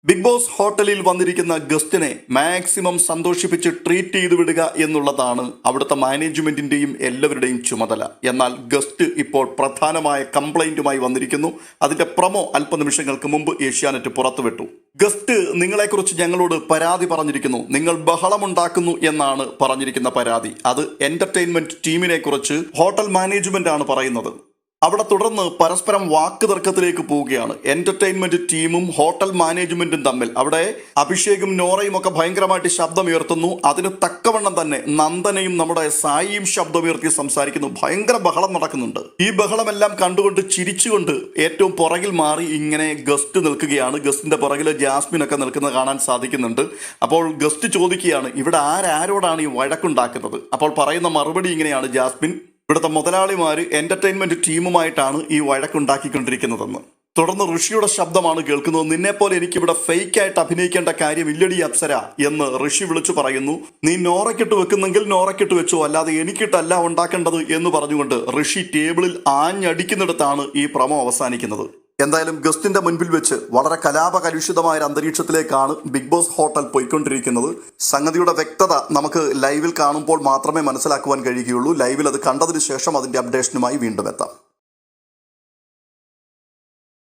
Big boss ഹോട്ടലിൽ വന്നിരിക്കുന്ന ഗസ്റ്റിനെ maximum സന്തോഷിപ്പിച്ച് treat ചെയ്തു വിടുക എന്നുള്ളതാണ് അവിടുത്തെ മാനേജ്മെന്റിന്റെയും എല്ലാവരുടെയും ചുമതല. എന്നാൽ ഗസ്റ്റ് ഇപ്പോൾ പ്രധാനമായ കംപ്ലൈന്റുമായി വന്നിരിക്കുന്നു. അതിന്റെ പ്രൊമോ അല്പനിമിഷങ്ങൾക്ക് മുമ്പ് ഏഷ്യാനെറ്റ് പുറത്തുവിട്ടു. ഗസ്റ്റ് നിങ്ങളെക്കുറിച്ച് ഞങ്ങളോട് പരാതി പറഞ്ഞിരിക്കുന്നു, നിങ്ങൾ ബഹളമുണ്ടാക്കുന്നു എന്നാണ് പറഞ്ഞിരിക്കുന്ന പരാതി. അത് എന്റർടൈൻമെന്റ് ടീമിനെ കുറിച്ച് ഹോട്ടൽ മാനേജ്മെന്റ് ആണ് പറയുന്നത്. അവിടെ തുടർന്ന് പരസ്പരം വാക്ക് തർക്കത്തിലേക്ക് പോവുകയാണ് എന്റർടൈൻമെന്റ് ടീമും ഹോട്ടൽ മാനേജ്മെന്റും തമ്മിൽ. അവിടെ അഭിഷേകും നോറയും ഒക്കെ ഭയങ്കരമായിട്ട് ശബ്ദമുയർത്തുന്നു. അതിന് തക്കവണ്ണം തന്നെ നന്ദനയും നമ്മുടെ സായിയും ശബ്ദമുയർത്തി സംസാരിക്കുന്നു. ഭയങ്കര ബഹളം നടക്കുന്നുണ്ട്. ഈ ബഹളമെല്ലാം കണ്ടുകൊണ്ട് ചിരിച്ചുകൊണ്ട് ഏറ്റവും പുറകിൽ മാറി ഇങ്ങനെ ഗസ്റ്റ് നിൽക്കുകയാണ്. ഗസ്റ്റിന്റെ പുറകിൽ ജാസ്മിൻ ഒക്കെ നിൽക്കുന്നത് കാണാൻ സാധിക്കുന്നുണ്ട്. അപ്പോൾ ഗസ്റ്റ് ചോദിക്കുകയാണ്, ഇവിടെ ആരോടാണ് ഈ വഴക്കുണ്ടാക്കുന്നത്? അപ്പോൾ പറയുന്ന മറുപടി ഇങ്ങനെയാണ്, ജാസ്മിൻ, ഇവിടുത്തെ മുതലാളിമാർ എന്റർടൈൻമെന്റ് ടീമുമായിട്ടാണ് ഈ വഴക്കുണ്ടാക്കിക്കൊണ്ടിരിക്കുന്നതെന്ന്. തുടർന്ന് ഋഷിയുടെ ശബ്ദമാണ് കേൾക്കുന്നത്. നിന്നെപ്പോലെ എനിക്കിവിടെ ഫേക്കായിട്ട് അഭിനയിക്കേണ്ട കാര്യമില്ലടി അപ്സര എന്ന് ഋഷി വിളിച്ചു പറയുന്നു. നീ നോറയ്ക്കിട്ട് വെക്കുന്നെങ്കിൽ നോറയ്ക്കിട്ട് വെച്ചോ, അല്ലാതെ എനിക്കിട്ടല്ല ഉണ്ടാക്കേണ്ടത് എന്ന് പറഞ്ഞുകൊണ്ട് ഋഷി ടേബിളിൽ ആഞ്ഞടിക്കുന്നിടത്താണ് ഈ പ്രമോ അവസാനിക്കുന്നത്. എന്തായാലും ഗസ്റ്റിന്റെ മുൻപിൽ വെച്ച് വളരെ കലാപകലുഷിതമായ ഒരു അന്തരീക്ഷത്തിലേക്കാണ് ബിഗ് ബോസ് ഹോട്ടൽ പോയിക്കൊണ്ടിരിക്കുന്നത്. സംഗതിയുടെ വ്യക്തത നമുക്ക് ലൈവിൽ കാണുമ്പോൾ മാത്രമേ മനസ്സിലാക്കുവാൻ കഴിയുകയുള്ളൂ. ലൈവിൽ അത് കണ്ടതിന് ശേഷം അതിന്റെ അപ്ഡേഷനുമായി വീണ്ടും എത്താം.